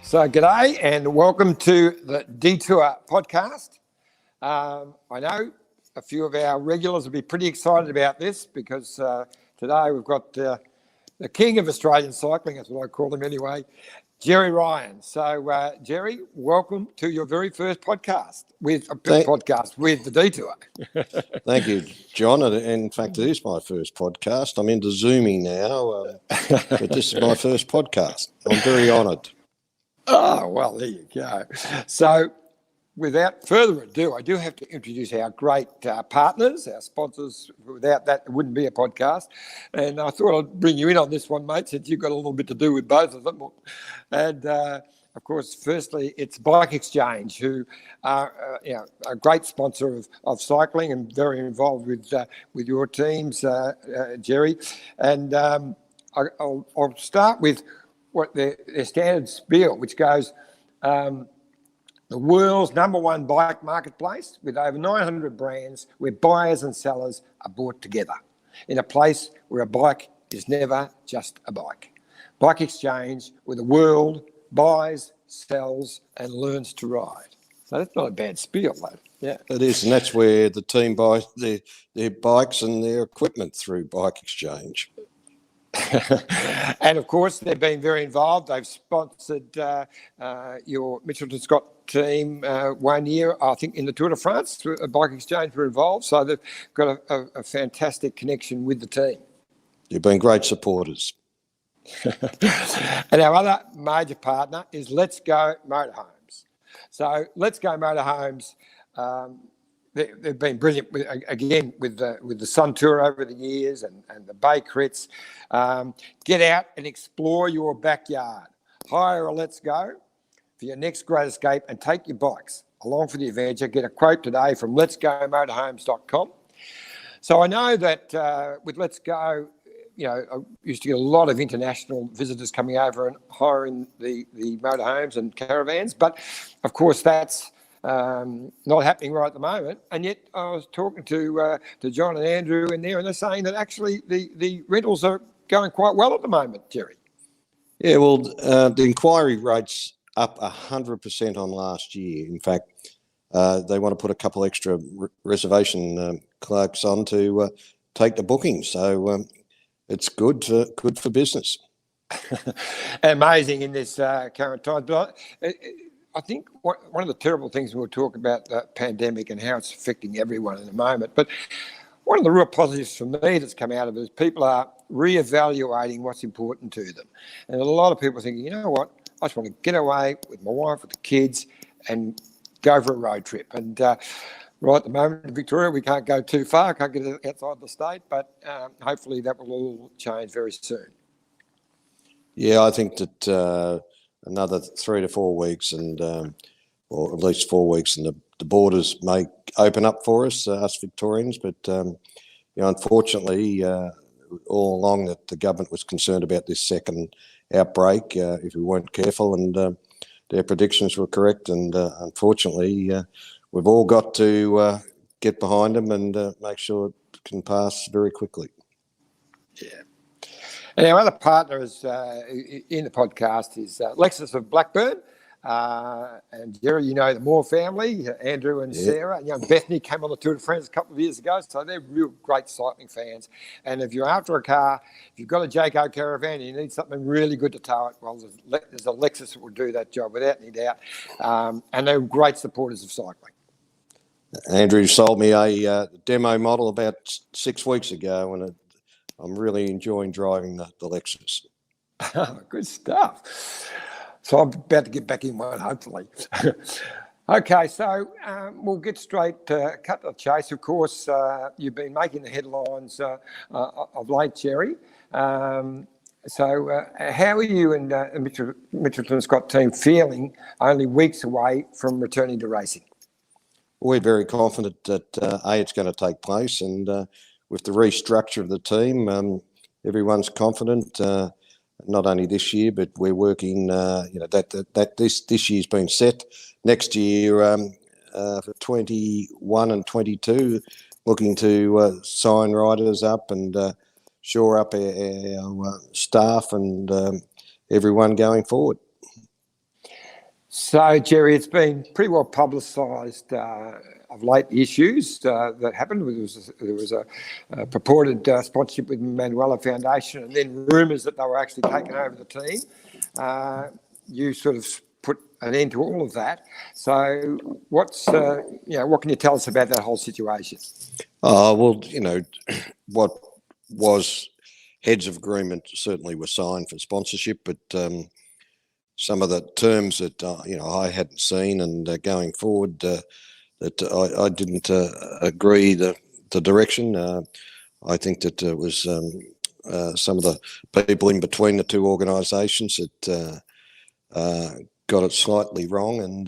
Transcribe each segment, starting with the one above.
So, g'day and welcome to the Detour podcast. I know a few of our regulars will be pretty excited about this because today we've got the king of Australian cycling, that's what I call him anyway, Gerry Ryan. So, Gerry, welcome to your very first podcast with the Detour. Thank you, John. And in fact, it is my first podcast. I'm into Zooming now, but this is my first podcast. I'm very honoured. Oh, well, there you go. So, without further ado, I do have to introduce our great partners, our sponsors. Without that, it wouldn't be a podcast. And I thought I'd bring you in on this one, mate, since you've got a little bit to do with both of them. And, of course, firstly, it's Bike Exchange, who are a great sponsor of cycling and very involved with your teams, Gerry. And I'll start with what their standard spiel, which goes, the world's number one bike marketplace with over 900 brands where buyers and sellers are brought together in a place where a bike is never just a bike. Bike Exchange, where the world buys, sells and learns to ride. So that's not a bad spiel, though. Yeah, it is, and that's where the team buys their bikes and their equipment through Bike Exchange. And of course, they've been very involved. They've sponsored your Mitchelton Scott team 1 year, I think, in the Tour de France. Bike Exchange were involved, so they've got a fantastic connection with the team. You've been great supporters. And our other major partner is Let's Go Motorhomes. So Let's Go Motorhomes. They've been brilliant with the Sun Tour over the years and the Bay Crits. Get out and explore your backyard. Hire a Let's Go for your next great escape and take your bikes along for the adventure. Get a quote today from letsgomotorhomes.com. So I know that with Let's Go, I used to get a lot of international visitors coming over and hiring the motorhomes and caravans. But, of course, that's not happening right at the moment, and yet I was talking to John and Andrew in there, and they're saying that actually the rentals are going quite well at the moment, Gerry. Yeah, well, the inquiry rate's up 100% on last year. In fact, they want to put a couple extra reservation clerks on to take the bookings, so it's good for business. Amazing in this current time, but I think one of the terrible things we'll talk about the pandemic and how it's affecting everyone in a moment, but one of the real positives for me that's come out of it is people are reevaluating what's important to them. And a lot of people are thinking, you know what, I just want to get away with my wife, with the kids and go for a road trip. And right at the moment in Victoria, we can't go too far, can't get outside the state, but hopefully that will all change very soon. Yeah, I think that another 3 to 4 weeks or at least 4 weeks and the borders may open up for us Victorians, but unfortunately all along that the government was concerned about this second outbreak if we weren't careful, and their predictions were correct, and unfortunately we've all got to get behind them and make sure it can pass very quickly. Yeah. And our other partner is, in the podcast is Lexus of Blackburn. And Gerry, the Moore family, Andrew and Sarah. And Bethany came on the Tour de France a couple of years ago, so they're real great cycling fans. And if you're after a car, if you've got a Jayco caravan and you need something really good to tow it, well, there's a Lexus that will do that job without any doubt. And they're great supporters of cycling. Andrew sold me a demo model about 6 weeks ago, and I'm really enjoying driving the Lexus. Good stuff. So I'm about to get back in one, hopefully. Okay, so we'll get straight to cut to the chase. Of course, you've been making the headlines of late, Gerry. So how are you and the Mitchelton Scott team feeling only weeks away from returning to racing? We're very confident that it's going to take place, and with the restructure of the team, everyone's confident. Not only this year, but we're working. That this year's been set. Next year, for 21 and 22, looking to sign riders up and shore up our staff and everyone going forward. So, Gerry, it's been pretty well publicised of late, the issues that happened. There was a purported sponsorship with Manuela Fundación, and then rumours that they were actually taking over the team. You sort of put an end to all of that. So, what can you tell us about that whole situation? Well, what was heads of agreement certainly were signed for sponsorship, but some of the terms that I hadn't seen, and going forward that I didn't agree the direction. I think that it was some of the people in between the two organisations that got it slightly wrong, and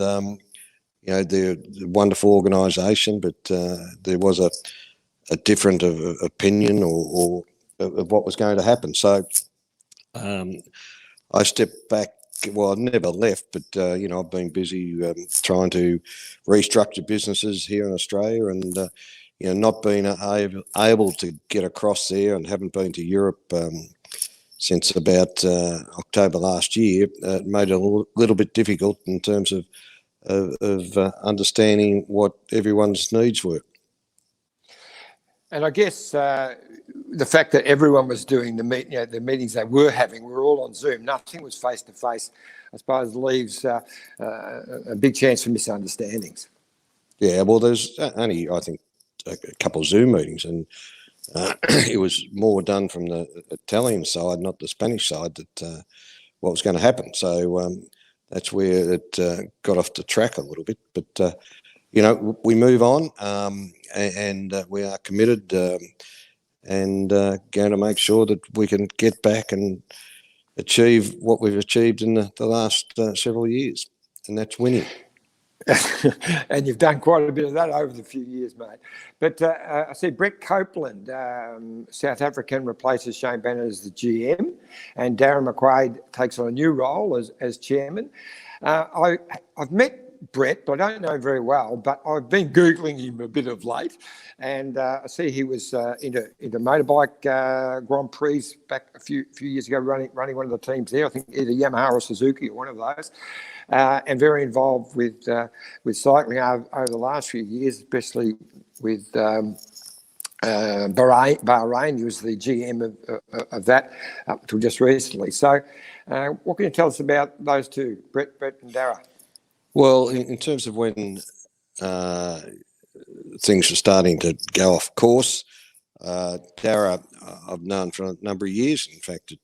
they're a wonderful organisation, but there was a different opinion or of what was going to happen. So I stepped back. Well, I never left, but I've been busy trying to restructure businesses here in Australia, and not being able to get across there, and haven't been to Europe since about October last year. It made it a little bit difficult in terms of understanding what everyone's needs were. And I guess the fact that everyone was doing the meetings they were having were all on Zoom. Nothing was face to face. I suppose leaves a big chance for misunderstandings. Yeah, well, there's only, I think, a couple of Zoom meetings, and it was more done from the Italian side, not the Spanish side, that what was going to happen. So that's where it got off the track a little bit. But we move on, and we are committed and going to make sure that we can get back and achieve what we've achieved in the last several years, and that's winning. And you've done quite a bit of that over the few years, mate. But I see Brett Copeland, South African, replaces Shane Bannon as the GM, and Darren McQuaid takes on a new role as chairman. I've met Brett, but I don't know him very well, but I've been Googling him a bit of late, and I see he was into motorbike Grand Prix back a few years ago, running one of the teams there. I think either Yamaha or Suzuki or one of those, and very involved with cycling over the last few years, especially with Bahrain. He was the GM of that up until just recently. So what can you tell us about those two, Brett and Dara? Well, in terms of when things were starting to go off course, Dara I've known for a number of years. In fact,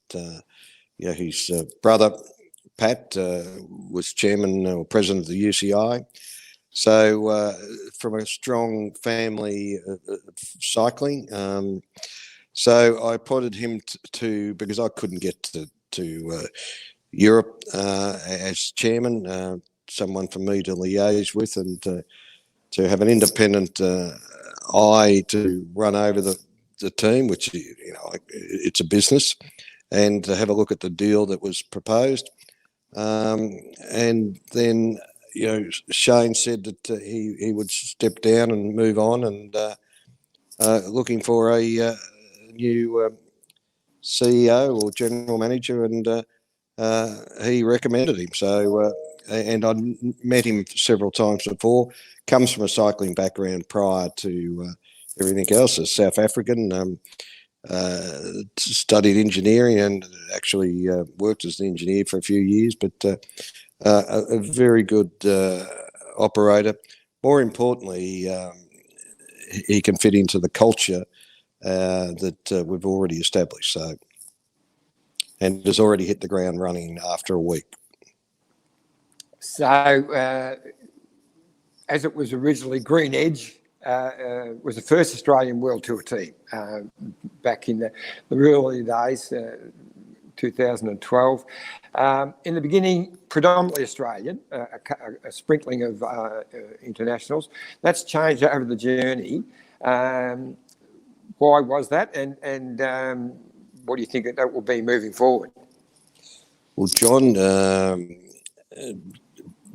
his brother, Pat, was chairman or president of the UCI. So from a strong family of cycling. So I appointed him to because I couldn't get to Europe as chairman, someone for me to liaise with, and to have an independent eye to run over the team, which it's a business, and to have a look at the deal that was proposed. And then Shane said that he would step down and move on, and looking for a new CEO or general manager, and he recommended him. So and I'd met him several times before. Comes from a cycling background prior to everything else. A South African, studied engineering and actually worked as an engineer for a few years, but a very good operator. More importantly, he can fit into the culture that we've already established. So, and has already hit the ground running after a week. So, as it was originally, Green Edge was the first Australian World Tour team back in the early days, 2012. In the beginning, predominantly Australian, a sprinkling of internationals. That's changed over the journey. Why was that, and what do you think that will be moving forward? Well, John,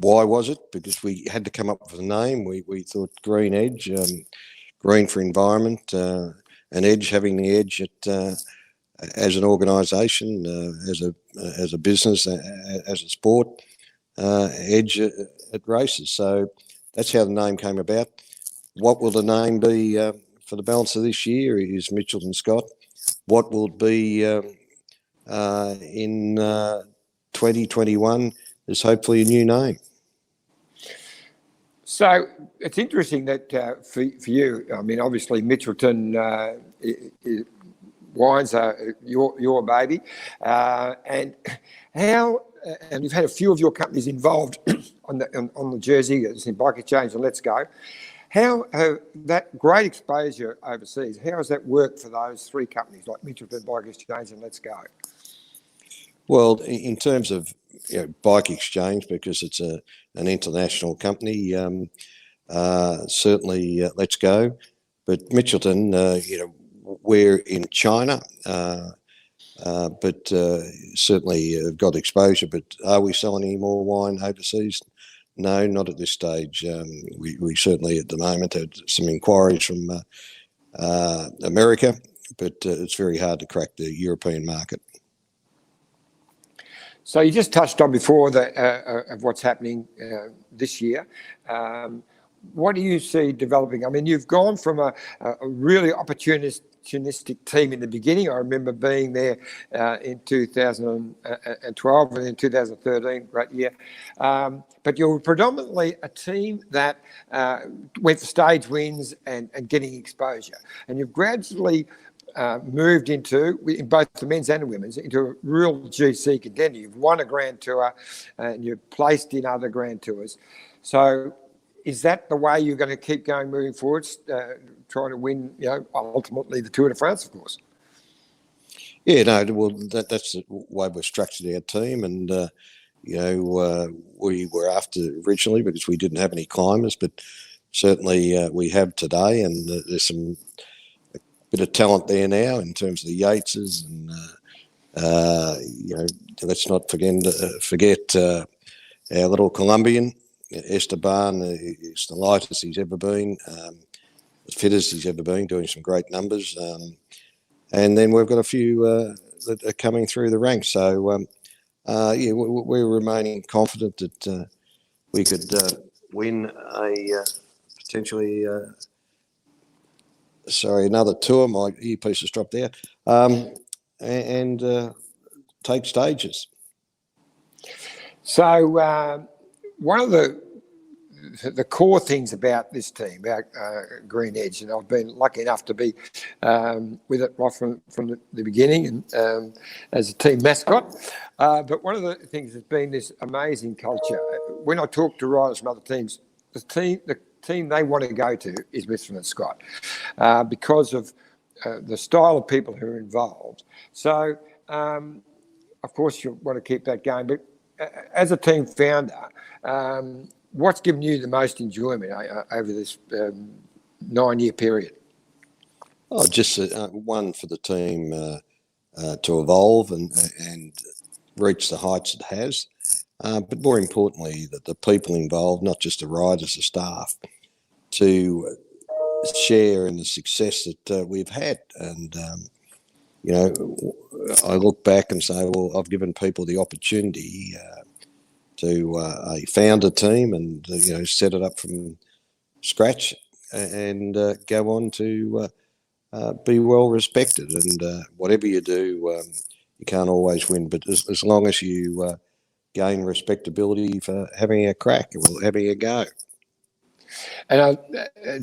why was it? Because we had to come up with a name. We thought Green Edge, green for environment, an edge, having the edge as an organisation, as a business, as a sport. edge at races. So that's how the name came about. What will the name be for the balance of this year is Mitchelton Scott. What will it be in 2021 is hopefully a new name. So it's interesting that for you, I mean, obviously Mitchelton wines are your baby, and how. And you've had a few of your companies involved on the jersey, it's in Bike Exchange and Let's Go. How that great exposure overseas, how has that worked for those three companies like Mitchelton, Bike Exchange and Let's Go? Well, in terms of Bike Exchange, because it's an international company, certainly Let's Go. But Mitchelton, we're in China, but certainly have got exposure. But are we selling any more wine overseas? No, not at this stage. We certainly at the moment had some inquiries from America, but it's very hard to crack the European market. So you just touched on before of what's happening this year. What do you see developing? I mean, you've gone from a really opportunistic team in the beginning. I remember being there in 2012 and in 2013, great year. But you're predominantly a team that went for stage wins and getting exposure. And you've gradually moved into, in both the men's and the women's, into a real GC contender. You've won a Grand Tour and you've placed in other Grand Tours. So is that the way you're going to keep going moving forward, trying to win, ultimately the Tour de France, of course? Yeah, no, well, that's the way we've structured our team. And, we were after originally because we didn't have any climbers, but certainly we have today. And there's a bit of talent there now in terms of the Yateses. And, let's not forget our little Colombian. Esteban is the lightest he's ever been, as fit as he's ever been, doing some great numbers. And then we've got a few that are coming through the ranks. So, we're remaining confident that we could win potentially, another tour. My earpiece has dropped out. And take stages. So, one of the core things about this team, about Green Edge, and I've been lucky enough to be with it right from the beginning and as a team mascot. But one of the things has been this amazing culture. When I talk to riders from other teams, the team they want to go to is Mitchelton Scott because of the style of people who are involved. So, of course, you want to keep that going. But as a team founder, what's given you the most enjoyment over this 9-year period? Oh, just one for the team to evolve and reach the heights it has. But more importantly, that the people involved, not just the riders, the staff, to share in the success that we've had. And, I look back and say, well, I've given people the opportunity to found a team and, set it up from scratch and go on to be well respected. And whatever you do, you can't always win, but as long as you gain respectability for having a crack or having a go. And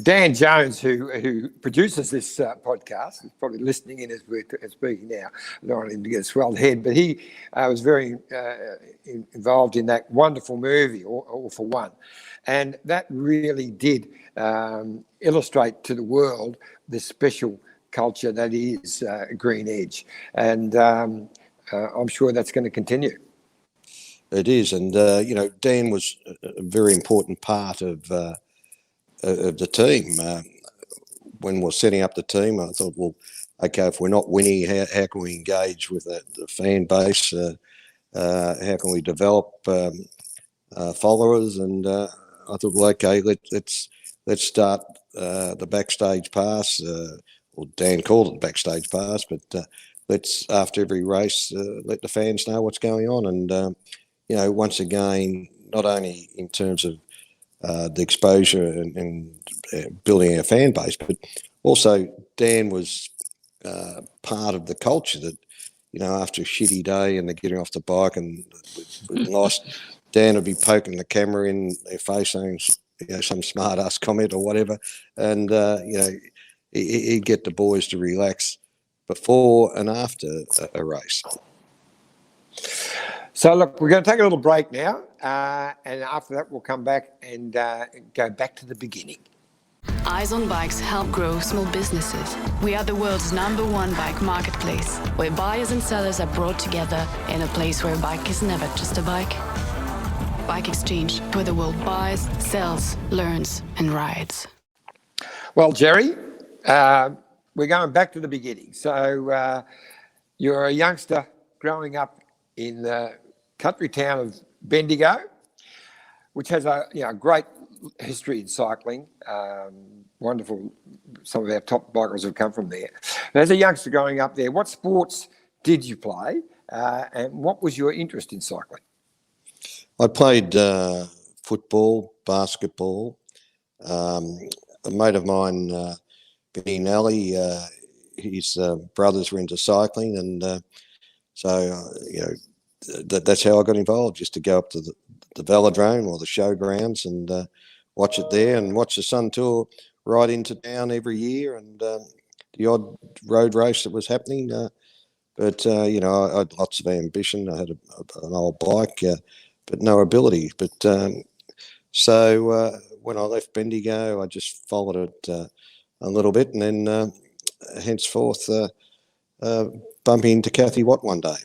Dan Jones, who produces this podcast, is probably listening in as we're speaking now. I don't want him to get a swelled head, but he was very involved in that wonderful movie, All for One. And that really did illustrate to the world the special culture that is Green Edge. And I'm sure that's going to continue. It is. And, Dan was a very important part of the team. When we're setting up the team, I thought, well, okay, if we're not winning, how can we engage with the fan base? How can we develop followers? And I thought, well, okay, let's start the backstage pass. Well, Dan called it the backstage pass, but let's, after every race, let the fans know what's going on. And, once again, not only in terms of the exposure and building our fan base, but also Dan was part of the culture that, after a shitty day and they're getting off the bike and we've lost, Dan would be poking the camera in their face saying, some smart ass comment or whatever. And, he'd get the boys to relax before and after a race. So, look, we're going to take a little break now. And after that, we'll come back and go back to the beginning. Eyes on Bikes help grow small businesses. We are the world's #1 bike marketplace, where buyers and sellers are brought together in a place where a bike is never just a bike. Bike Exchange, where the world buys, sells, learns, and rides. Well, Gerry, we're going back to the beginning. So you're a youngster growing up in the country town of Bendigo, which has a great history in cycling. Wonderful. Some of our top bikers have come from there. And as a youngster growing up there, what sports did you play, and what was your interest in cycling? I played football, basketball. A mate of mine, Benny Nally, his brothers were into cycling, and that's how I got involved, just to go up to the velodrome or the showgrounds and watch it there, and watch the Sun Tour ride into town every year, and the odd road race that was happening. But I had lots of ambition. I had an old bike, but no ability. But so when I left Bendigo, I just followed it a little bit, and then henceforth bumping into Kathy Watt one day.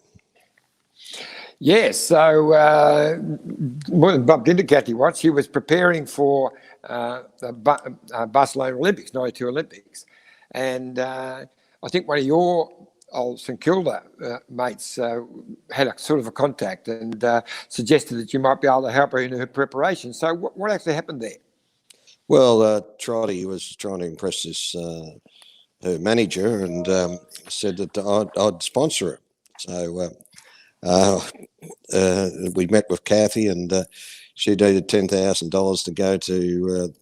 Yes, so bumped into Kathy Watt. She was preparing for the Barcelona Olympics, 92 Olympics. And I think one of your old St Kilda mates had a sort of a contact and suggested that you might be able to help her in her preparation. So what actually happened there? Well, Trotty was trying to impress this her manager, and said that I'd sponsor her. So we met with Kathy, and she needed $10,000 to go to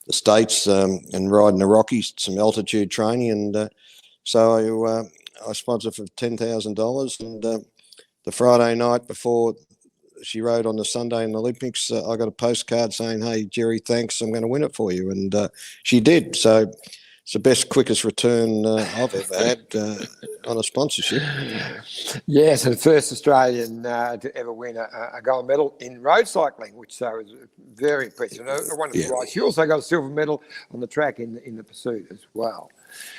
the States and ride in the Rockies, some altitude training, and so I sponsored for $10,000. And the Friday night before she rode on the Sunday in the Olympics, I got a postcard saying, "Hey, Gerry, thanks, I'm going to win it for you." And she did. So it's the best, quickest return I've ever had on a sponsorship. Yes, and the first Australian to ever win a gold medal in road cycling, which was very impressive. A wonderful ride. She also got a silver medal on the track in the pursuit as well.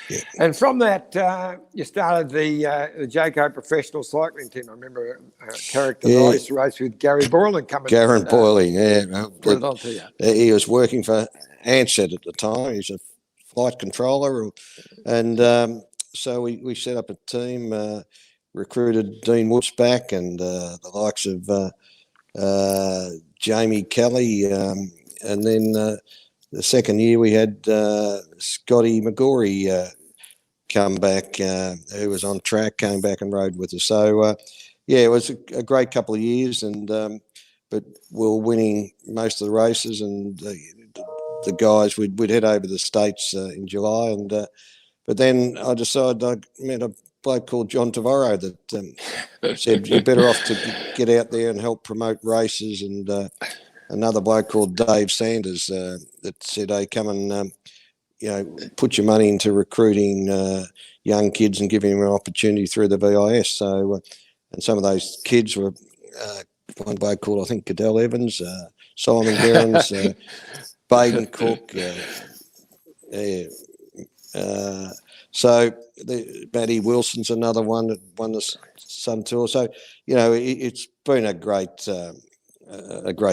Yeah. And from that, you started the Jayco professional cycling team. I remember a character that I used to race with, Gary Boylan, coming. Garen Boylan, yeah. Put it on to you. He was working for Ansett at the time. He's a flight controller, and so we set up a team, recruited Dean Woods back, and the likes of Jamie Kelly, and then the second year we had Scotty McGorry come back, who was on track, came back and rode with us. So it was a great couple of years, and but we were winning most of the races, and the guys, we'd head over to the States in July, and but then I decided I met a bloke called John Tavaro that said, "You're better off to get out there and help promote races," and another bloke called Dave Sanders that said, "Hey, come and put your money into recruiting young kids and giving them an opportunity through the VIS." So and some of those kids were one bloke called, I think, Cadell Evans, Simon Gerrans, Baden Cook, so Matty Wilson's another one that won the Sun Tour. So it's been a great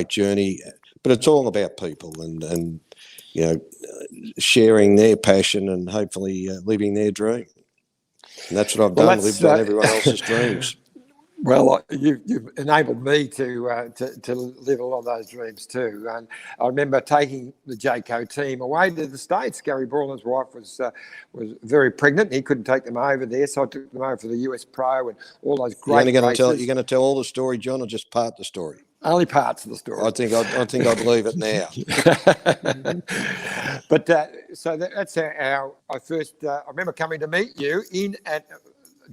journey, but it's all about people and sharing their passion and hopefully living their dream. And that's what I've done, lived on everyone else's dreams. Well, you've enabled me to live a lot of those dreams too. And I remember taking the Jayco team away to the States. Gary Boylan's wife was very pregnant. He couldn't take them over there, so I took them over for the US Pro and all those great races. You're going to tell all the story, John, or just part the story? Only parts of the story. I think I'd leave it now. But so that's how I first. I remember coming to meet you in at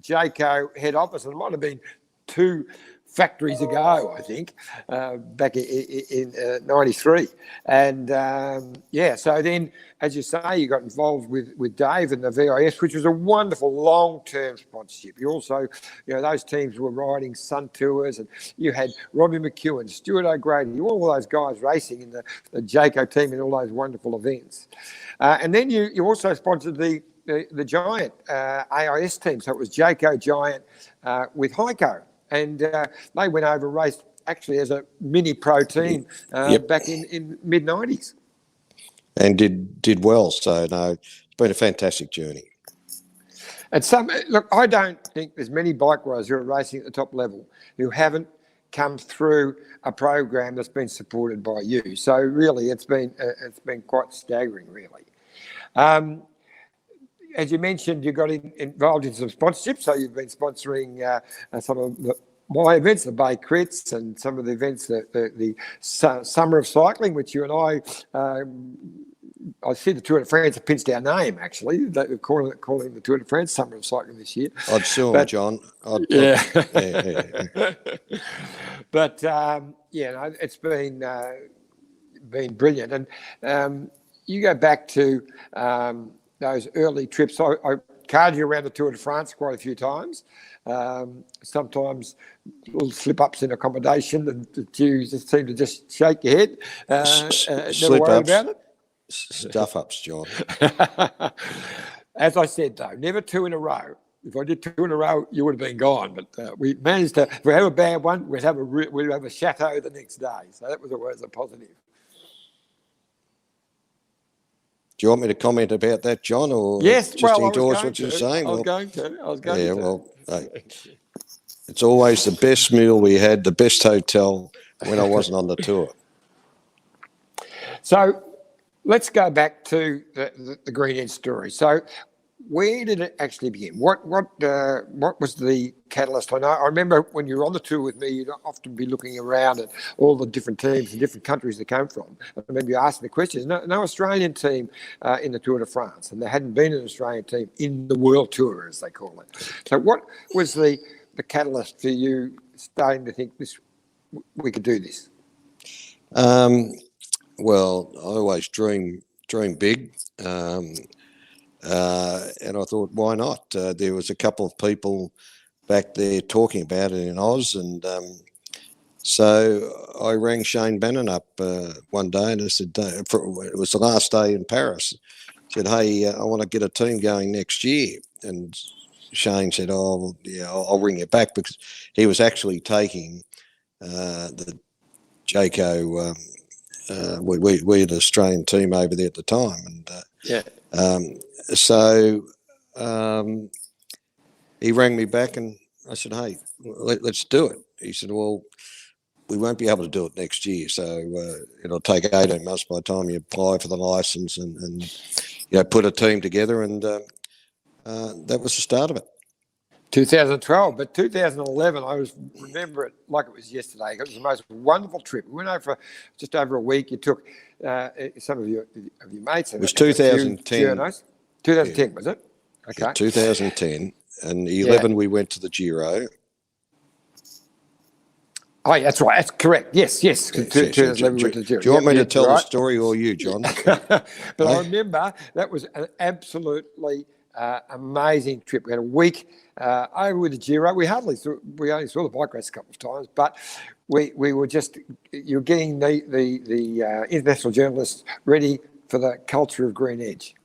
Jayco head office, and it might have been 2 factories ago, I think, back in '93. And so then, as you say, you got involved with Dave and the VIS, which was a wonderful long-term sponsorship. You also, those teams were riding Sun Tours, and you had Robbie McEwen, Stuart O'Grady, all those guys racing in the Jayco team in all those wonderful events. And then you also sponsored the Giant AIS team. So it was Jayco Giant with Heiko. And they went over and raced actually as a mini pro team back in mid-90s. And did well. So, no, it's been a fantastic journey. And I don't think there's many bike riders who are racing at the top level who haven't come through a program that's been supported by you. So really, it's been quite staggering, really. As you mentioned, you got involved in some sponsorships, so you've been sponsoring some of my events, the Bay Crits, and some of the events, the Summer of Cycling, which you and I see the Tour de France have pinched our name, actually. They're calling the Tour de France Summer of Cycling this year. I'd sue them, John. Yeah. But, it's been brilliant. And you go back to those early trips. I carried you around the Tour de France quite a few times. Sometimes little slip-ups in accommodation, and you just seem to just shake your head. Never worry about it. Stuff-ups, John. As I said, though, never 2 in a row. If I did 2 in a row, you would have been gone. But we managed to. If we have a bad one, we'd have a chateau the next day. So that was always a positive. Do you want me to comment about that, John, or yes? Just endorse what you're saying? I was going to. Yeah, well, it's always the best meal we had, the best hotel when I wasn't on the tour. So let's go back to the Green Edge story. So where did it actually begin? What was the catalyst? I remember when you were on the tour with me, you'd often be looking around at all the different teams and different countries they came from. I remember you asking the questions. No Australian team in the Tour de France, and there hadn't been an Australian team in the World Tour, as they call it. So what was the catalyst for you starting to think we could do this? Well, I always dream big. And I thought, why not? There was a couple of people back there talking about it in Oz, and so I rang Shane Bannon up one day, and I said, it was the last day in Paris. I said, hey, I want to get a team going next year. And Shane said, oh, well, yeah, I'll ring you back, because he was actually taking the Jayco. We had an Australian team over there at the time, and so he rang me back, and I said, hey, let's do it. He said, well, we won't be able to do it next year, so it'll take 18 months by the time you apply for the licence and put a team together, and that was the start of it. 2012, but 2011, I remember it like it was yesterday. It was the most wonderful trip. We went over for just over a week. You took some of your mates. It was 2010. 2010, was it? Okay. 2010, and 11 we went to the Giro. Oh, yeah, that's right. That's correct. Yes. 2011 we went to the Giro. Do you want me to tell the story, or you, John? But I remember that was an absolutely amazing trip. We had a week over with the Giro. We only saw the bike race a couple of times, but we were you're getting the international journalists ready for the culture of Green Edge.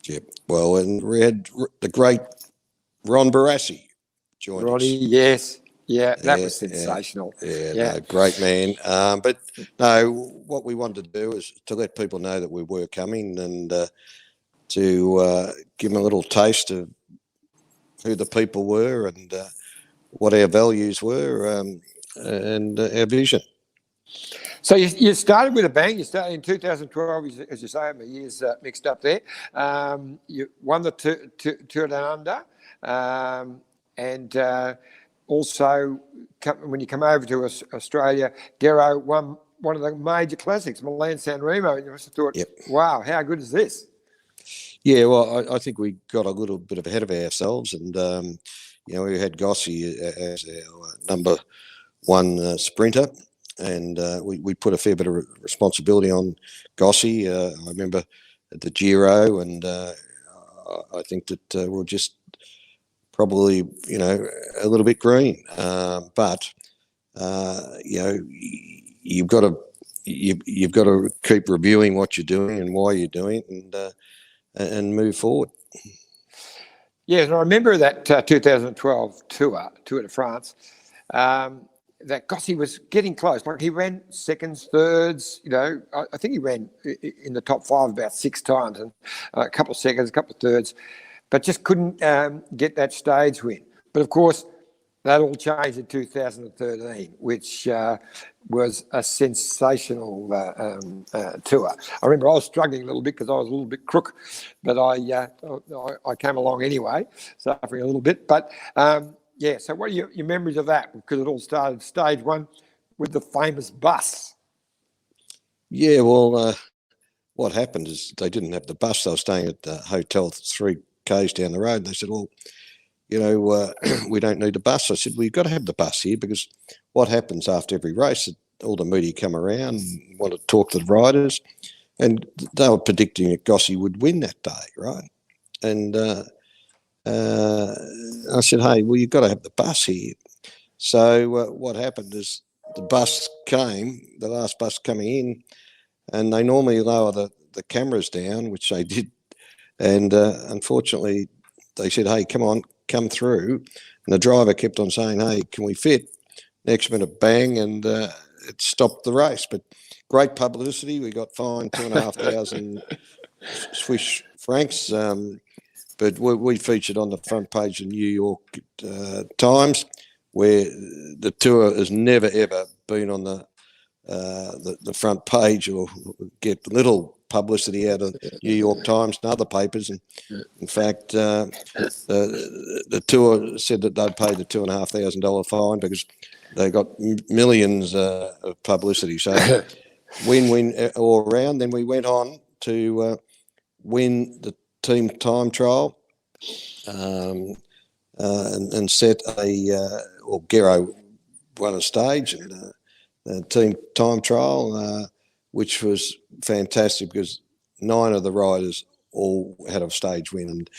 Yep. Well, and we had the great Ron Barassi join us. Yes. Yeah, that was sensational. No, great man. But no, what we wanted to do is to let people know that we were coming, and to give them a little taste of who the people were, and what our values were, and our vision. So you started with a bang. You started in 2012, as you say, my years mixed up there. You won the Tour Down Under, and also, when you come over to Australia, Gerry won one of the major classics, Milan-San Remo, and you must have thought, wow, how good is this? Yeah, well, I think we got a little bit ahead of ourselves, and we had Gossi as our number one sprinter, and we put a fair bit of responsibility on Gossi. I remember at the Giro, and I think that we're just probably a little bit green, but you've got to keep reviewing what you're doing and why you're doing it, and move forward. Yeah, and I remember that 2012 Tour de France, that Gossi was getting close. Like, he ran seconds, thirds, I think he ran in the top 5 about 6 times, and a couple of seconds, a couple of thirds, but just couldn't get that stage win. But of course, that all changed in 2013, which was a sensational tour. I remember I was struggling a little bit because I was a little bit crook, but I came along anyway, suffering a little bit. But so what are your memories of that? Because it all started stage 1 with the famous bus. Yeah, well, what happened is they didn't have the bus. They were staying at the hotel 3 k's down the road. And they said, well, we don't need a bus. I said, well, you've got to have the bus here, because what happens after every race, all the media come around and want to talk to the riders, and they were predicting that Gossi would win that day, right? And I said, hey, well, you've got to have the bus here. So what happened is the bus came, the last bus coming in, and they normally lower the cameras down, which they did. And unfortunately, they said, hey, come through. And the driver kept on saying, hey, can we fit? Next minute, bang, and it stopped the race. But great publicity. We got fined 2,500 Swiss francs. But we featured on the front page of New York Times, where the tour has never, ever been on the front page or get little publicity out of New York Times and other papers. And in fact, the tour said that they'd pay the $2,500 fine because they got millions of publicity. So win-win all around. Then we went on to win the team time trial and set Gerry won a stage and the team time trial, which was fantastic because 9 of the riders all had a stage win, and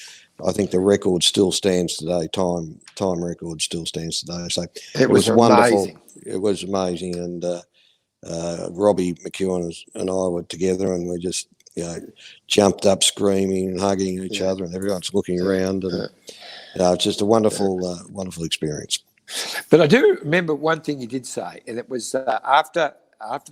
I think the record still stands today. Time record still stands today. So it was wonderful. Amazing. It was amazing, and Robbie McEwen and I were together, and we just jumped up, screaming and hugging each other, and everyone's looking around, and it's just a wonderful, wonderful experience. But I do remember one thing you did say, and it was after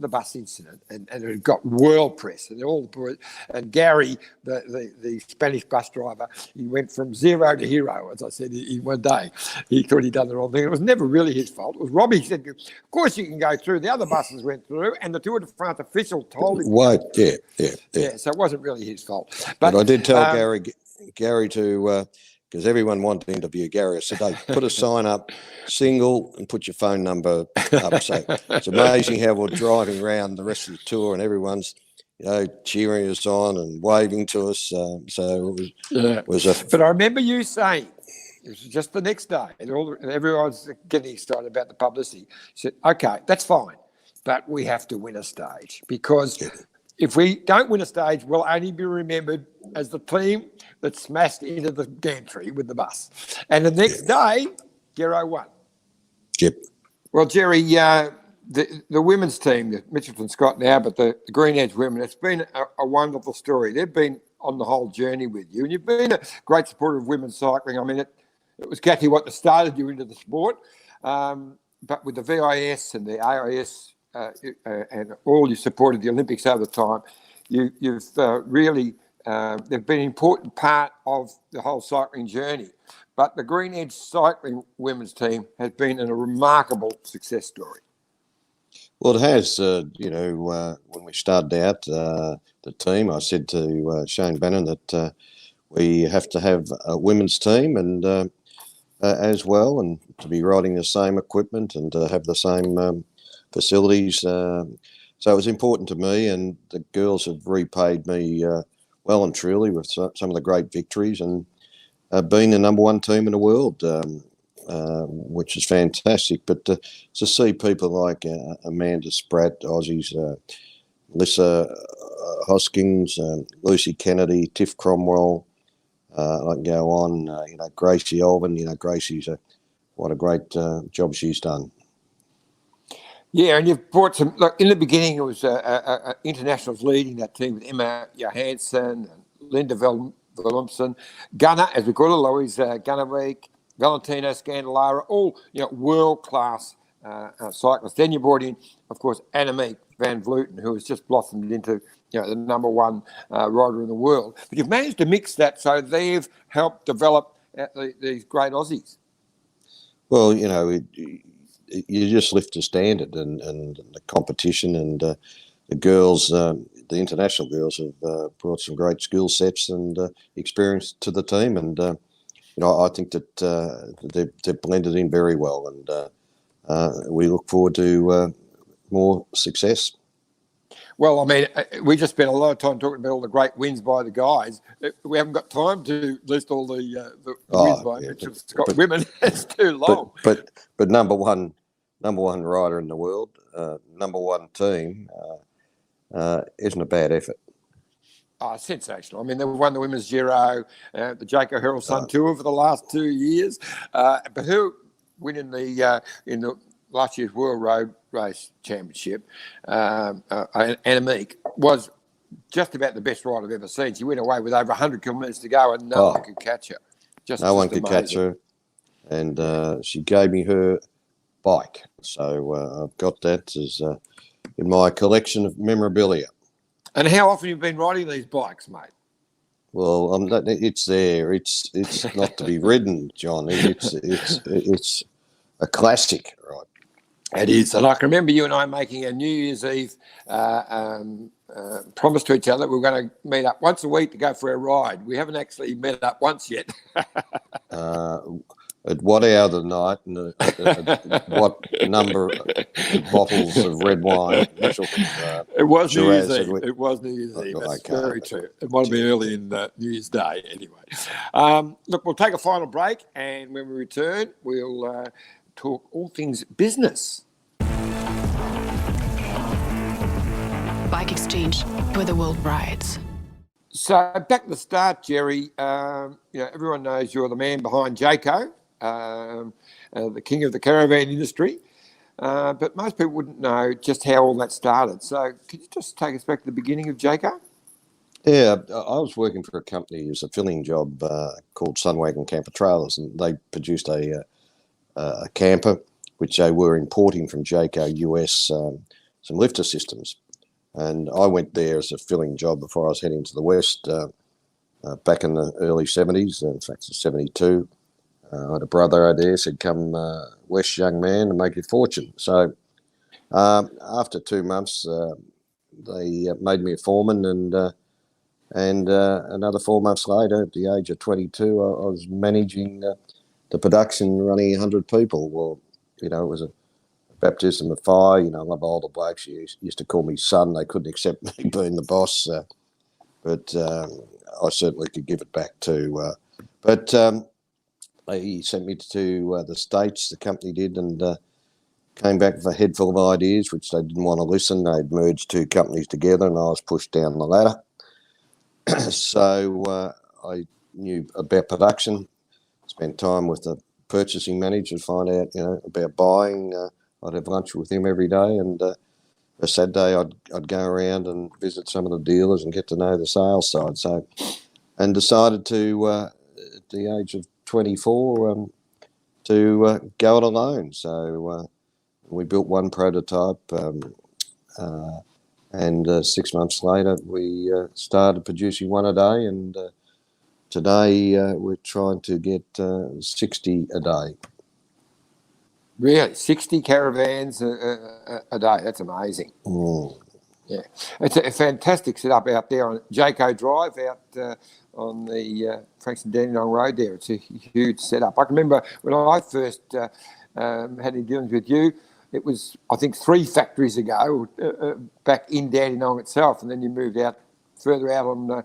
the bus incident, and it got world press, and Gerry, the Spanish bus driver, he went from zero to hero, as I said, in one day. He thought he'd done the wrong thing. It was never really his fault. It was Robbie said, of course you can go through. The other buses went through, and the Tour de France official told him. Wait, yeah. So it wasn't really his fault. But I did tell Gerry to, because everyone wanted to interview Gerry. I said, hey, put a sign up, single, and put your phone number up. So it's amazing how we're driving around the rest of the tour and everyone's, cheering us on and waving to us. So it was But I remember you saying, it was just the next day, and everyone's getting excited about the publicity. You said, okay, that's fine, but we have to win a stage, because if we don't win a stage, we'll only be remembered as the team that smashed into the gantry with the bus. And the next day, Gerry won. Yep. Well, Gerry, the women's team, the Mitchelton Scott now, but the Green Edge women, it's been a wonderful story. They've been on the whole journey with you, and you've been a great supporter of women's cycling. I mean, it was Kathy what started you into the sport, but with the VIS and the AIS and all you supported the Olympics over the time, you've really... they've been an important part of the whole cycling journey. But the Green Edge cycling women's team has been a remarkable success story. Well, it has. When we started out the team, I said to Shane Bannon that we have to have a women's team and as well, and to be riding the same equipment and to have the same facilities. So it was important to me, and the girls have repaid me well and truly with some of the great victories, and being the number one team in the world, which is fantastic. But to see people like Amanda Spratt, Aussies, Lissa Hoskins, Lucy Kennedy, Tiff Cromwell, I can go on, Gracie Alban, Gracie's what a great job she's done. Yeah, and you've brought some. Look, in the beginning, it was internationals leading that team with Emma Johansson, Linda Willumsen, Gunnar, as we call her, Louise Gunnerbeek, Valentino Scandalara, all world class cyclists. Then you brought in, of course, Annemiek van Vleuten, who has just blossomed into the number one rider in the world. But you've managed to mix that, so they've helped develop these great Aussies. Well, you just lift the standard and the competition, and the girls, the international girls, have brought some great skill sets and experience to the team, and I think that they've blended in very well, and we look forward to more success. Well, I mean, we just spent a lot of time talking about all the great wins by the guys. We haven't got time to list all the wins by Mitchelton Scott women. It's too long. But number one rider in the world, number one team, isn't a bad effort. Oh, sensational. I mean, they've won the Women's Giro, the Jayco Herald Sun Tour for the last 2 years. But who win in the last year's World Road Race Championship, Annemiek, was just about the best rider I've ever seen. She went away with over 100 kilometres to go, and no one could catch her. No one could catch her. And she gave me her bike. So I've got that as in my collection of memorabilia. And how often have you been riding these bikes, mate? Well, it's there. It's not to be ridden, John. It's a classic, right? It is. And I can remember you and I making a New Year's Eve promise to each other. We were going to meet up once a week to go for a ride. We haven't actually met up once yet. At what hour of the night and at what number of bottles of red wine? It was New Year's Eve. It was New Year's Eve. That's very true. It might have been early in New Year's Day anyway. Look, we'll take a final break, and when we return, we'll talk all things business. Bike Exchange, where the world rides. So back to the start, Gerry. Everyone knows you're the man behind Jayco, the king of the caravan industry. But most people wouldn't know just how all that started. So could you just take us back to the beginning of Jayco? Yeah, I was working for a company as a filling job called Sunwagon Camper Trailers, and they produced a camper which they were importing from Jayco US, some lifter systems. And I went there as a filling job before I was heading to the West back in the early 70s, in fact, 72. I had a brother out there said, come West, young man, and make your fortune. So after 2 months, they made me a foreman, and another 4 months later, at the age of 22, I was managing the production, running 100 people. Well, it was a baptism of fire. I love older blokes. They used to call me son. They couldn't accept me being the boss, but I certainly could give it back too. But he sent me to the States, the company did, and came back with a head full of ideas, which they didn't want to listen. They'd merged 2 companies together, and I was pushed down the ladder. So I knew about production, spent time with the purchasing manager to find out, about buying. I'd have lunch with him every day, and a Saturday I'd go around and visit some of the dealers and get to know the sales side. So, and decided to, at the age of 24, to go it alone. So we built one prototype, and 6 months later we started producing one a day, and today we're trying to get 60 a day. Really? 60 caravans a day? That's amazing. Mm. Yeah. It's a fantastic setup out there on Jayco Drive out on the Frankston Dandenong Road there. It's a huge setup. I can remember when I first had any dealings with you. It was, I think, 3 factories ago, back in Dandenong itself, and then you moved out further out on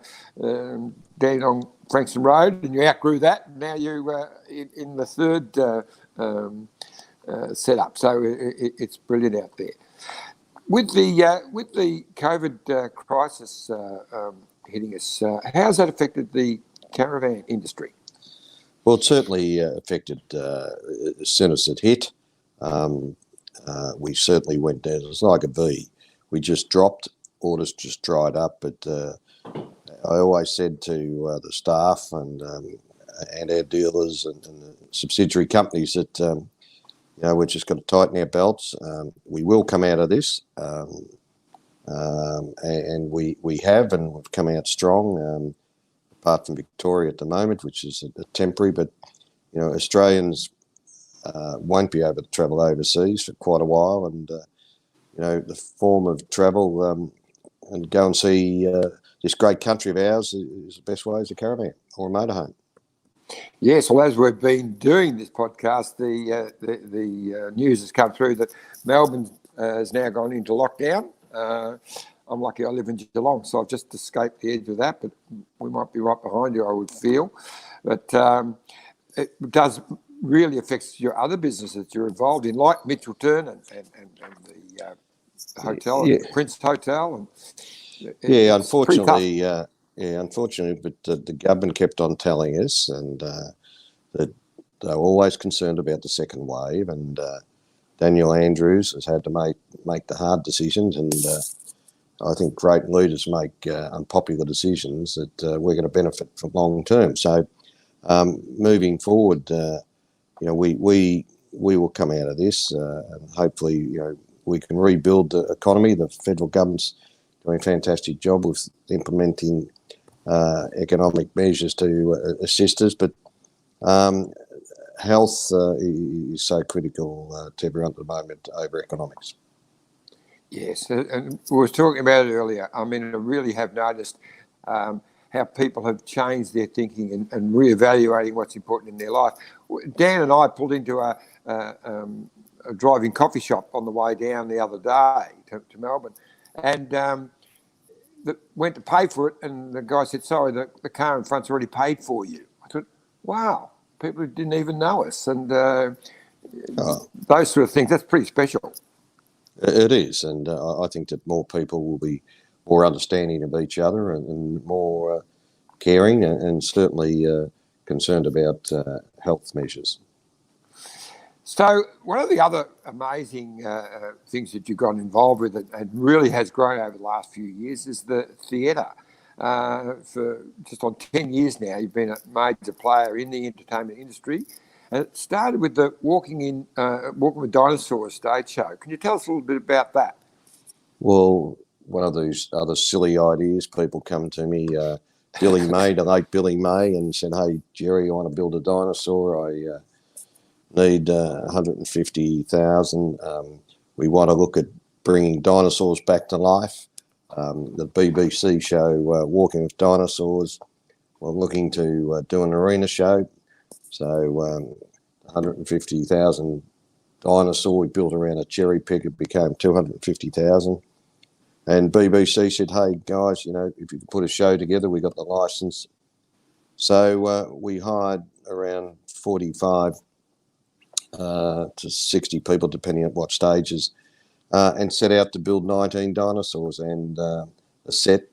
Dandenong Frankston Road, and you outgrew that. And now you're in the 3rd setup, so it's brilliant out there. With the COVID crisis hitting us, how's that affected the caravan industry? Well, it certainly affected as soon as it hit. We certainly went down. It was like a V. We just dropped. Orders just dried up. But I always said to the staff and our dealers and the subsidiary companies that we're just got to tighten our belts. We will come out of this, and we have, and we've come out strong. Apart from Victoria at the moment, which is a temporary, but Australians won't be able to travel overseas for quite a while, and the form of travel and go and see this great country of ours is the best way, is a caravan or a motorhome. Yes, well, as we've been doing this podcast, the news has come through that Melbourne has now gone into lockdown. I'm lucky I live in Geelong, so I've just escaped the edge of that, but we might be right behind you, I would feel. But it does really affect your other businesses you're involved in, like Mitchelton and the hotel, the Prince Hotel. And unfortunately, but the government kept on telling us, and that they were always concerned about the second wave, and Daniel Andrews has had to make the hard decisions, and I think great leaders make unpopular decisions that we're going to benefit from long term. So moving forward, we will come out of this, and hopefully, we can rebuild the economy. The federal government's doing a fantastic job with implementing economic measures to assist us, but health is so critical to everyone at the moment over economics. Yes, and we were talking about it earlier. I mean, I really have noticed how people have changed their thinking and reevaluating what's important in their life. Dan and I pulled into a driving coffee shop on the way down the other day to Melbourne, and went to pay for it, and the guy said, "Sorry, the car in front's already paid for you." I thought, wow, people who didn't even know us, and those sort of things, that's pretty special. It is, and I think that more people will be more understanding of each other and more caring and certainly concerned about health measures. So one of the other amazing things that you've gotten involved with and really has grown over the last few years is the theatre. For just on 10 years now, you've been a major player in the entertainment industry. And it started with the Walking with Dinosaurs stage show. Can you tell us a little bit about that? Well, one of these other silly ideas, people come to me, Billy May, the late Billy May, and said, "Hey, Gerry, I want to build a dinosaur. I need 150,000. We want to look at bringing dinosaurs back to life." The BBC show, Walking with Dinosaurs, we're looking to do an arena show. So 150,000 dinosaur we built around a cherry picker became 250,000. And BBC said, "Hey guys, if you could put a show together, we got the license." So we hired around 45 to 60 people, depending on what stages, and set out to build 19 dinosaurs and a set.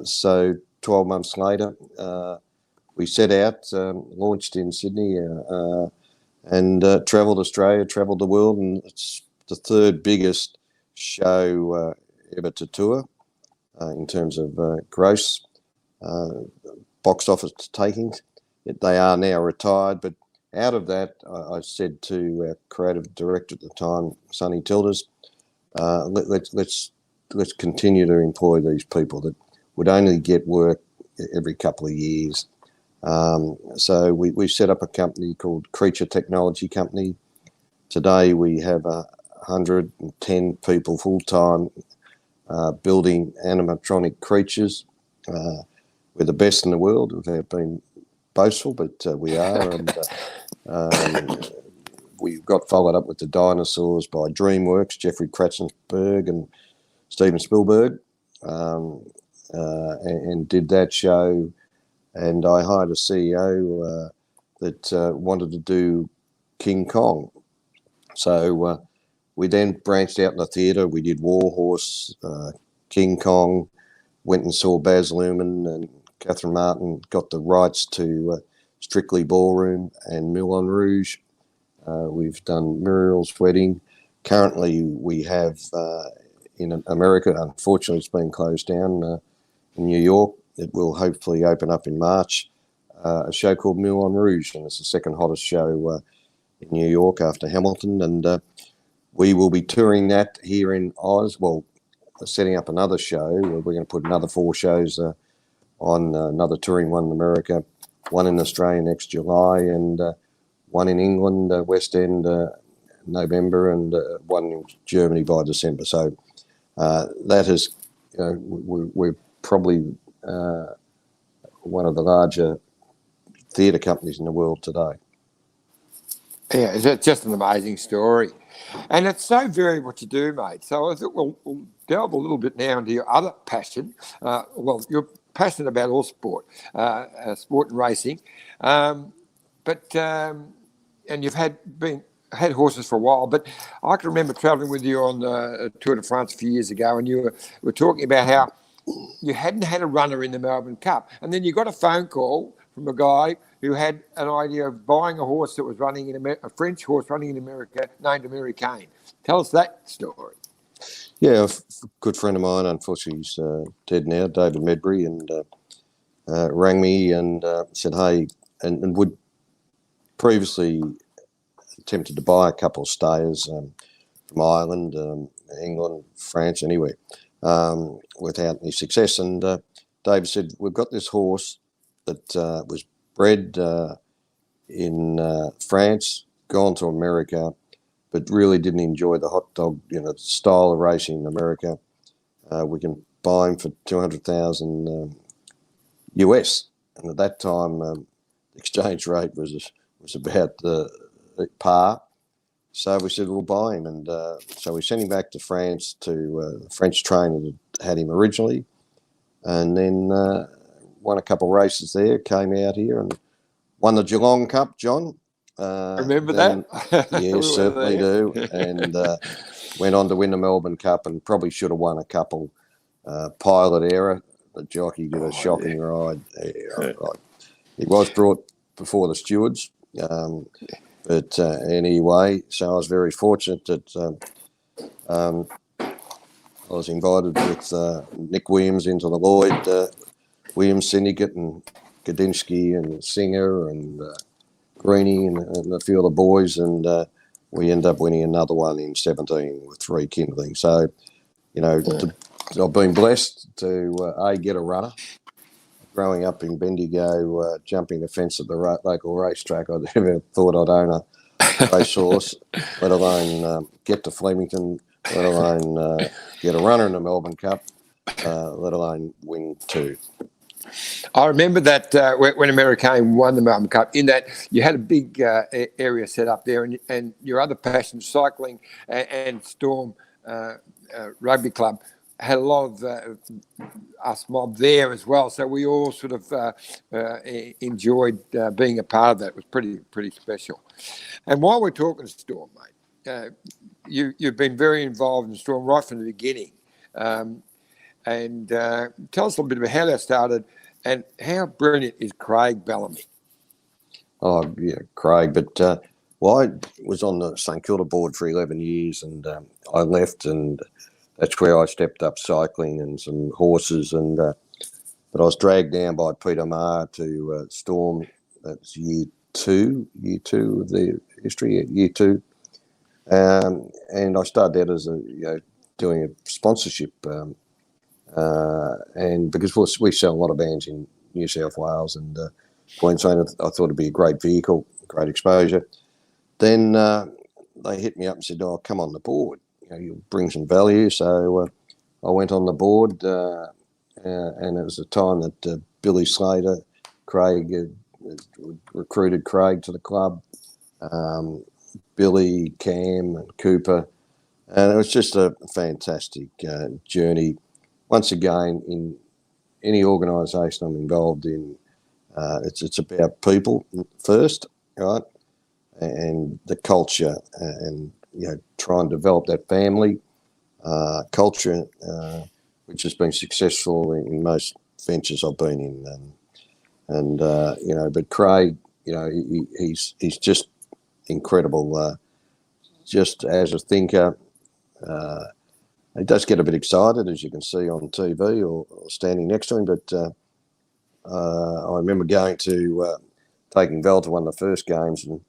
So 12 months later, we set out, launched in Sydney, and travelled Australia, travelled the world, and it's the 3rd biggest show ever to tour in terms of gross box office takings. They are now retired, but out of that, I said to our creative director at the time, Sonny Tilders, let's continue to employ these people that would only get work every couple of years. So we set up a company called Creature Technology Company. Today we have 110 people full-time building animatronic creatures. We're the best in the world without being boastful, but we are. And we got followed up with the Dinosaurs by DreamWorks, Jeffrey Katzenberg and Steven Spielberg, and did that show. And I hired a CEO that wanted to do King Kong. So we then branched out in the theatre. We did Warhorse, King Kong, went and saw Baz Luhrmann and Catherine Martin, got the rights to Strictly Ballroom and Moulin Rouge. We've done Muriel's Wedding. Currently, we have in America, unfortunately, it's been closed down in New York. It will hopefully open up in March. A show called Moulin Rouge, and it's the second hottest show in New York after Hamilton. And we will be touring that here in Oz. Well, setting up another show. We're going to put another 4 shows on, another touring one in America, one in Australia next July, and one in England, West End, November, and one in Germany by December. So that is, we're probably one of the larger theatre companies in the world today. Yeah, it's just an amazing story. And it's so varied what you do, mate. So I thought we'll delve a little bit now into your other passion. Well, you're passionate about all sport, sport and racing. And you've had horses for a while, but I can remember travelling with you on the Tour de France a few years ago, and you were talking about how you hadn't had a runner in the Melbourne Cup, and then you got a phone call from a guy who had an idea of buying a horse that was running in a French horse running in America named Americain. Tell us that story. Yeah, a good friend of mine, unfortunately he's dead now, David Medbury, and rang me and said, hey, and would previously attempted to buy a couple of stayers from Ireland, England, France, anywhere, without any success. And David said, we've got this horse that was bred in France, gone to America, but really didn't enjoy the hot dog, style of racing in America. We can buy him for $200,000 US, and at that time, the exchange rate was about par. So we said we'll buy him, and so we sent him back to France to a French trainer that had him originally, and then won a couple of races there. Came out here and won the Geelong Cup, John. Remember that? Yeah, certainly do. And went on to win the Melbourne Cup, and probably should have won a couple. Pilot error. The jockey did a shocking ride. He was brought before the stewards. But anyway, so I was very fortunate that I was invited with Nick Williams into the Lloyd Williams Syndicate, and Gadinsky and Singer and Greeny and a few of the boys, and we ended up winning another one in 17 with 3 Kindling. So, I've been blessed to get a runner. Growing up in Bendigo, jumping the fence at the local racetrack, I never thought I'd own a racehorse, let alone get to Flemington, let alone get a runner in the Melbourne Cup, let alone win 2. I remember that when Americain won the Melbourne Cup, in that you had a big area set up there, and your other passion, cycling and Storm Rugby Club, had a lot of us mob there as well. So we all sort of enjoyed being a part of that. It was pretty special. And while we're talking Storm, mate, you've been very involved in Storm right from the beginning. And tell us a little bit about how that started and how brilliant is Craig Bellamy? Oh, yeah, Craig. But I was on the St Kilda board for 11 years, and I left, and that's where I stepped up cycling and some horses. And but I was dragged down by Peter Maher to Storm. That's year two of the history, year 2. And I started out as doing a sponsorship. And because we sell a lot of bands in New South Wales and Queensland, I thought it'd be a great vehicle, great exposure. Then they hit me up and said, "Oh, come on the board. You'll bring some value." So I went on the board, and it was a time that Billy Slater, Craig, recruited Craig to the club. Billy, Cam, and Cooper, and it was just a fantastic journey. Once again, in any organisation I'm involved in, it's about people first, right, and the culture, and try and develop that family culture, which has been successful in most ventures I've been in, but Craig, he's just incredible, just as a thinker. He does get a bit excited, as you can see on TV or standing next to him, but I remember taking Val to one of the first games, and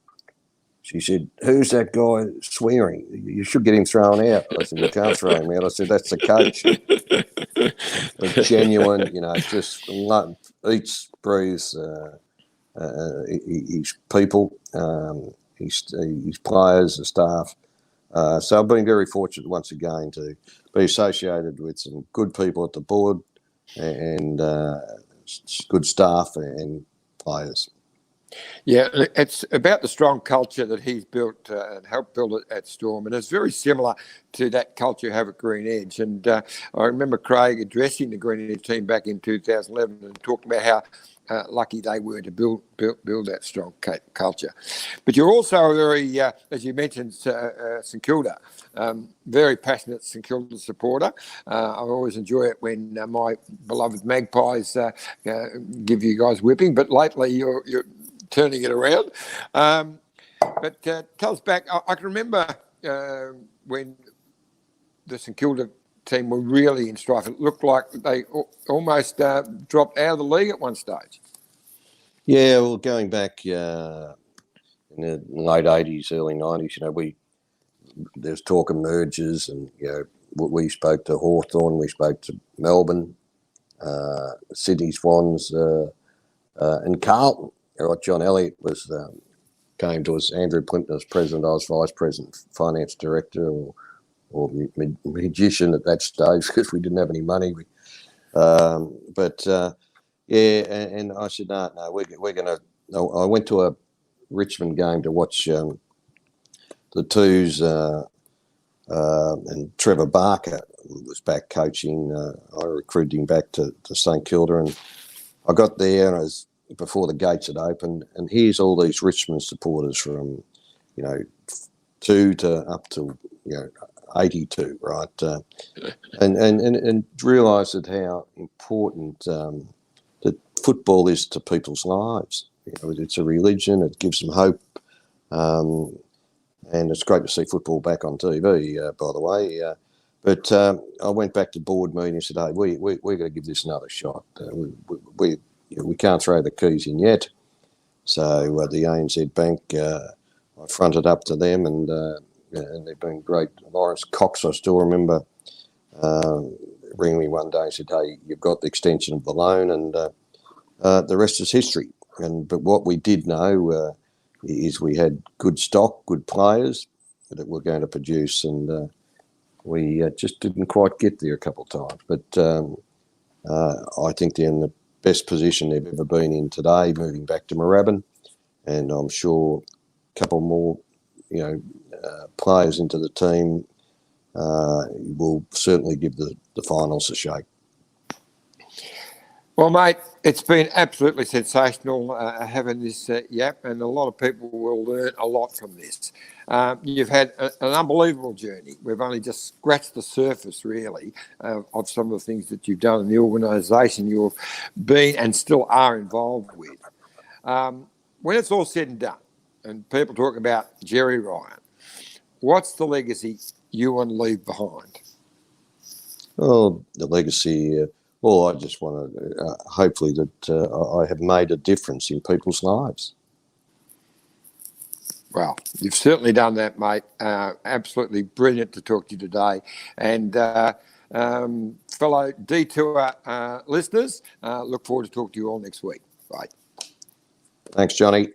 she said, "Who's that guy swearing? You should get him thrown out." I said, "We can't throw him out." I said, "That's the coach." But genuine, just eats, breathes his people, his players, the staff. So I've been very fortunate once again to be associated with some good people at the board and good staff and players. Yeah, it's about the strong culture that he's built and helped build it at Storm, and it's very similar to that culture you have at Green Edge. And I remember Craig addressing the Green Edge team back in 2011 and talking about how lucky they were to build that strong culture. But you're also very, as you mentioned, St Kilda, very passionate St Kilda supporter. I always enjoy it when my beloved Magpies give you guys whipping, but lately you're turning it around. But tell us back, I can remember when the St Kilda team were really in strife. It looked like they almost dropped out of the league at one stage. Yeah, well, going back in the late 80s, early 90s, there's talk of mergers, and we spoke to Hawthorn, we spoke to Melbourne, Sydney Swans, and Carlton. John Elliott came to us. Andrew Plimpton was president. I was vice president, finance director, or magician at that stage because we didn't have any money. And I said, no, we're going to. I went to a Richmond game to watch the Twos, and Trevor Barker was back coaching. I recruited him back to St Kilda, and I got there, and I was before the gates had opened, and here's all these Richmond supporters from 2 to up to 82, right? And realised how important that football is to people's lives. It's a religion. It gives them hope, and it's great to see football back on TV. By the way, but I went back to board meeting and said, "Hey, we're going to give this another shot. We can't throw the keys in yet." So the ANZ Bank, I fronted up to them, and they've been great. Lawrence Cox, I still remember, ringing me one day and said, "Hey, you've got the extension of the loan," and the rest is history. But what we did know is we had good stock, good players that were going to produce, and we just didn't quite get there a couple of times. But I think they're in the best position they've ever been in today, moving back to Moorabbin, and I'm sure a couple more, players into the team will certainly give the finals a shake. Well, mate, it's been absolutely sensational having this yap, and a lot of people will learn a lot from this. You've had an unbelievable journey. We've only just scratched the surface, really, of some of the things that you've done in the organisation you've been and still are involved with. When it's all said and done, and people talk about Gerry Ryan, what's the legacy you want to leave behind? Well, the legacy... Well, I just want to hopefully that I have made a difference in people's lives. Well, you've certainly done that, mate. Absolutely brilliant to talk to you today. And fellow Detour listeners, look forward to talking to you all next week. Bye. Thanks, Johnny.